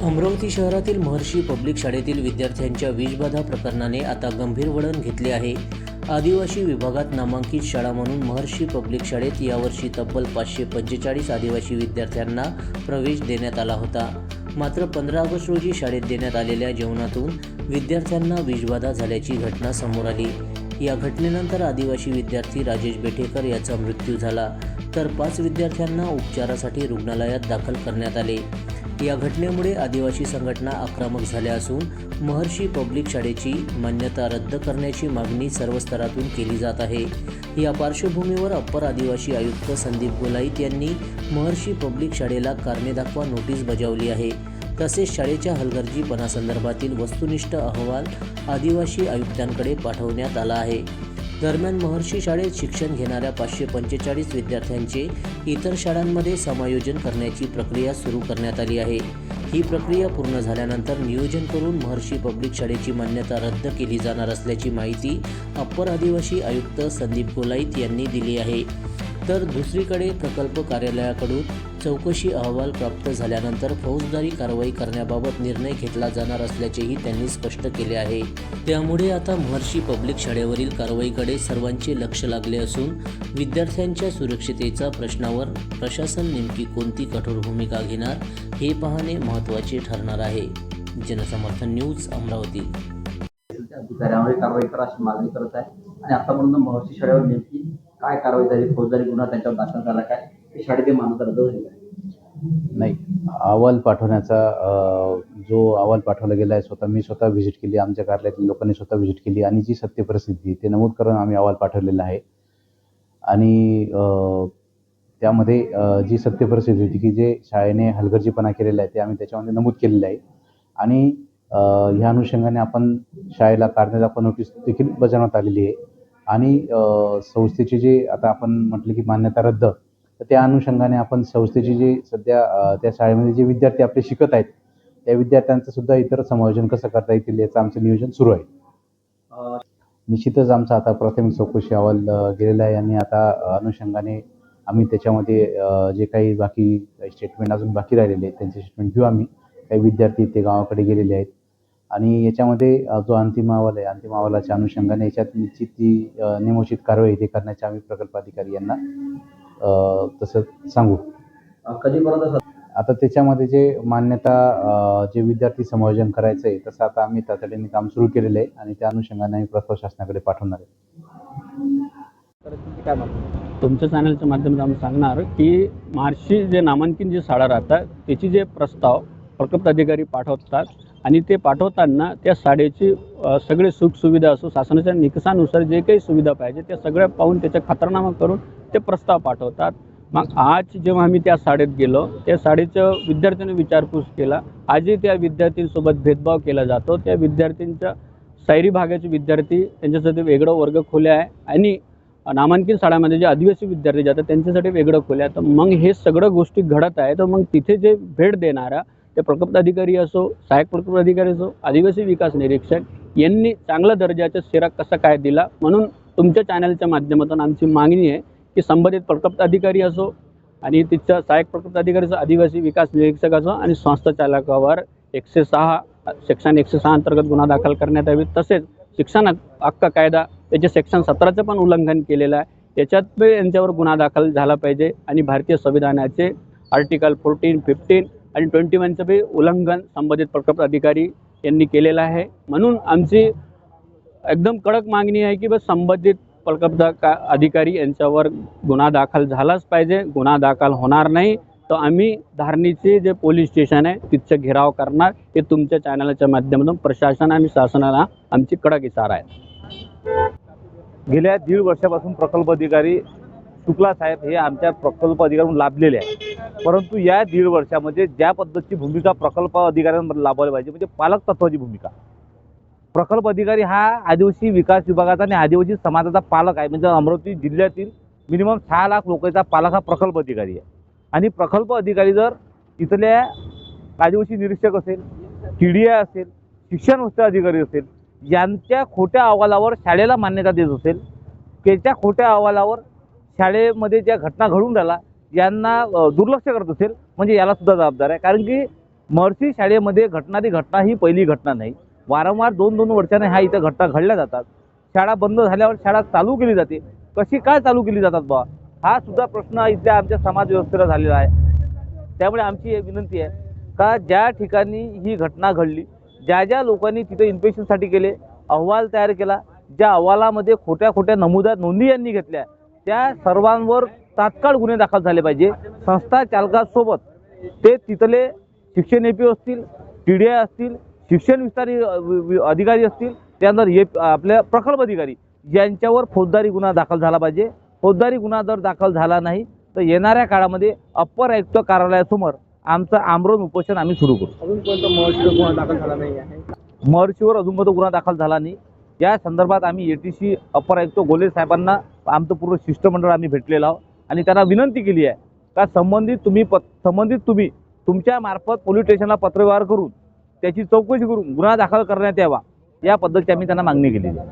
अमरावती शहरातील महर्षी पब्लिक शाळेतील विद्यार्थ्यांच्या विषबाधा प्रकरणाने आता गंभीर वळण घेतले आहे. आदिवासी विभागात नामांकित शाळा म्हणून महर्षी पब्लिक शाळेत यावर्षी तब्बल 545 आदिवासी विद्यार्थ्यांना प्रवेश देण्यात आला होता. मात्र 15 ऑगस्ट रोजी शाळेत देण्यात आलेल्या जेवणातून विद्यार्थ्यांना विषबाधा झाल्याची घटना समोर आली. या घटनेनंतर आदिवासी विद्यार्थी राजेश बेटेकर याचा मृत्यू झाला, तर 5 विद्यार्थ्यांना उपचारासाठी रुग्णालयात दाखल करण्यात आले. या घटनेमुळे आदिवासी संघटना आक्रमक झाल्या असून महर्षी पब्लिक शाळेची मान्यता रद्द करण्याची मागणी सर्व स्तरातून केली जात आहे. या पार्श्वभूमीवर अप्पर आदिवासी आयुक्त संदीप गोलाईत यांनी महर्षी पब्लिक शाळेला कारणे दाखवा नोटीस बजावली आहे. तसेच शाळेच्या हलगर्जीपणासंदर्भातील वस्तुनिष्ठ अहवाल आदिवासी आयुक्तांकडे पाठवण्यात आला आहे. दरम्यान महर्षी शाळेत शिक्षण घेणाऱ्या 545 विद्यार्थ्यांचे इतर शाळांमध्ये समायोजन करण्याची प्रक्रिया सुरू करण्यात आली आहे. ही प्रक्रिया पूर्ण झाल्यानंतर नियोजन करून महर्षी पब्लिक शाळेची मान्यता रद्द केली जाणार असल्याची माहिती अप्पर आदिवासी आयुक्त संदीप गोलाईत यांनी दिली आहे. तर दुसरीकडे प्रकल्प कार्यालयाकडून चौकशी अहवाल प्राप्त झाल्यानंतर फौजदारी कारवाई करण्याबाबत निर्णय घेतला जाणार असल्याचेही त्यांनी स्पष्ट केले आहे. त्यामुळे आता महर्षी पब्लिक शाळेवरील कारवाईकडे सर्वांचे लक्ष लागले असून विद्यार्थ्यांच्या सुरक्षिततेच्या प्रश्नावर प्रशासन नेमकी कोणती कठोर भूमिका घेणार हे पाहणे महत्त्वाचे ठरणार आहे. जनसमर्थन न्यूज अमरावती. अधिकाऱ्यांवर कारवाई करा अशी मागणी करत आहे. आणि आतापर्यंत महर्षी शाळेवर नेमकी काय कारवाई झाली, फौजदारी गुन्हा त्यांच्यावर दाखल झाला काय, हे शाळेत मान्यता रद्द झाली नाही. अहवाल पाठवण्याचा जो अहवाल पाठवला गेला आहे, मी स्वतः व्हिजिट केली, आमच्या कार्यालयातील लोकांनी स्वतः व्हिजिट केली आणि जी सत्य परिस्थिती ते नमूद करून आम्ही अहवाल पाठवलेला आहे. आणि त्यामध्ये जी सत्य परिस्थिती होती की जे शाळेने हलगर्जीपणा केलेला आहे ते आम्ही त्याच्यामध्ये नमूद केलेलं आहे. आणि ह्या अनुषंगाने आपण शाळेला कारणे दाखवा नोटीस देखील बजावण्यात आलेली आहे. आणि संस्थेची जे आता आपण म्हटलं की मान्यता रद्द, तर त्या अनुषंगाने आपण संस्थेची जे सध्या त्या शाळेमध्ये जे विद्यार्थी आपले शिकत आहेत त्या विद्यार्थ्यांचं सुद्धा इतर समायोजन कसं करता येतील याचं आमचं नियोजन सुरू आहे. निश्चितच आमचा आता प्राथमिक चौकशी अहवाल गेलेला आहे आणि आता अनुषंगाने आम्ही त्याच्यामध्ये जे काही बाकी स्टेटमेंट अजून बाकी राहिलेले आहेत त्यांचे स्टेटमेंट घेऊ आम्ही. काही विद्यार्थी ते गावाकडे गेलेले आहेत आणि याच्यामध्ये जो अंतिम अहवाल आहे, अंतिम अहवालाच्या अनुषंगाने याच्यात निश्चित ती नियमोचित कारवाई ते करण्याचे आम्ही प्रकल्प अधिकारी यांना तसं सांगू. कधीपर्यंत आता त्याच्यामध्ये जे मान्यता जे विद्यार्थी समायोजन करायचं आहे तसं आता आम्ही तातडीने काम सुरू केलेलं आहे आणि त्या अनुषंगाने आम्ही प्रस्ताव शासनाकडे पाठवणार आहे. तुमच्या चॅनलच्या माध्यमातून आम्ही सांगणार की महर्षी जे नामांकित जे शाळा राहतात त्याची जे प्रस्ताव प्रकल्प अधिकारी पाठवतात आणि ते पाठवताना त्या शाळेची सगळे सुखसुविधा असो शासनाच्या निकषानुसार जे काही सुविधा पाहिजे त्या सगळ्या पाहून त्याचा खातरनामा करून ते प्रस्ताव पाठवतात. मग आज जेव्हा आम्ही त्या शाळेत गेलो त्या शाळेच्या विद्यार्थ्यांनी विचारपूस केला. आजही त्या विद्यार्थ्यांसोबत भेदभाव केला जातो. त्या विद्यार्थ्यांच्या शहरी भागाचे विद्यार्थी त्यांच्यासाठी वेगळं वर्ग खोल्या आहे आणि नामांकित शाळांमध्ये जे आदिवासी विद्यार्थी जातात त्यांच्यासाठी वेगळं खोल्या. तर मग हे सगळं गोष्टी घडत आहे. तर मग तिथे जे भेट देणारा ते प्रकल्प अधिकारी असो, सहाय्यक प्रकल्प अधिकारी असो, आदिवासी विकास निरीक्षक यांनी चांगल्या दर्जाचा शिरा कसा काय दिला. म्हणून तुमच्या चॅनलच्या माध्यमातून आमची मागणी आहे की संबंधित प्रकल्प अधिकारी असो आणि तिथच्या सहाय्यक प्रकल्प अधिकारी असो, आदिवासी विकास निरीक्षक असो आणि संस्था चालकावर 106 सेक्शन 106 अंतर्गत गुन्हा दाखल करण्यात यावे. तसेच शिक्षण हक्क कायदा त्याचे सेक्शन 17चं पण उल्लंघन केलेलं आहे. त्याच्यात यांच्यावर गुन्हा दाखल झाला पाहिजे आणि भारतीय संविधानाचे आर्टिकल 14, 15 आणि 21चं बी उल्लंघन संबंधित प्रकल्प अधिकारी यांनी केलेलं आहे. म्हणून आमची एकदम कडक मागणी आहे की बस संबंधित प्रकल्प अधिकारी यांच्यावर गुन्हा दाखल झालाच पाहिजे. गुन्हा दाखल होणार नाही तर आम्ही धारणीचे जे पोलीस स्टेशन आहे तिथचं घेराव करणार. हे तुमच्या चॅनलच्या माध्यमातून प्रशासन आणि शासनाला आमची कडक इशारा आहे. गेल्या 1.5 वर्षापासून प्रकल्प अधिकारी शुक्ला साहेब हे आमच्या प्रकल्प अधिकाऱ्यांना लाभलेले आहे. परंतु या 1.5 वर्षामध्ये ज्या पद्धतीची भूमिका प्रकल्प अधिकाऱ्यांना लाभवली पाहिजे म्हणजे पालक तत्वाची भूमिका. प्रकल्प अधिकारी हा आदिवासी विकास विभागाचा आणि आदिवासी समाजाचा पालक आहे. म्हणजे अमरावती जिल्ह्यातील मिनिमम 6 लाख लोकांचा पालक हा प्रकल्प अधिकारी आहे. आणि प्रकल्प अधिकारी जर इथल्या आदिवासी निरीक्षक असेल, TDI असेल, शिक्षण वस्त्र अधिकारी असेल यांच्या खोट्या अहवालावर शाळेला मान्यता देत असेल, त्याच्या खोट्या अहवालावर शाळेमध्ये ज्या घटना घडून राहिल्या यांना दुर्लक्ष करत असेल म्हणजे याला सुद्धा जबाबदार आहे. कारण की महर्षी शाळेमध्ये घटणारी घटना ही पहिली घटना नाही. वारंवार 2-2 वर्षाने ह्या इथं घटना घडल्या जातात. शाळा बंद झाल्यावर शाळा चालू केली जाते. कशी काय चालू केली जातात बा, हा सुद्धा प्रश्न इथल्या आमच्या समाज व्यवस्थेला झालेला आहे. त्यामुळे आमची एक विनंती आहे का ज्या ठिकाणी ही घटना घडली, ज्या लोकांनी तिथं इन्स्पेक्शनसाठी गेले, अहवाल तयार केला, ज्या अहवालामध्ये खोट्या नोंदी यांनी घेतल्या, त्या सर्वांवर तात्काळ गुन्हे दाखल झाले पाहिजे. संस्था चालकासोबत ते तिथले शिक्षण एपी असतील, TDI असतील, शिक्षण विस्तार अधिकारी असतील, त्यानंतर आपल्या प्रकल्प अधिकारी यांच्यावर फौजदारी गुन्हा दाखल झाला पाहिजे. फौजदारी गुन्हा जर दाखल झाला नाही तर येणाऱ्या काळामध्ये अप्पर आयुक्त कार्यालयासमोर आमचं आमरण उपोषण आम्ही सुरू करू. अजूनपर्यंत महर्षीवर गुन्हा दाखल झाला नाही आहे. महर्षीवर अजूनपर्यंत गुन्हा दाखल झाला नाही. या संदर्भात आम्ही ATC अप्पर आयुक्त गोले साहेबांना आमचं पूर्ण शिष्टमंडळ आम्ही भेटलेलो आहोत आणि त्यांना विनंती केली आहे का संबंधित तुम्ही तुमच्या मार्फत पोलीस स्टेशनला पत्रव्यवहार करून त्याची चौकशी करून गुन्हा दाखल करण्यात यावा, या पद्धतीची आम्ही त्यांना मागणी केलेली आहे.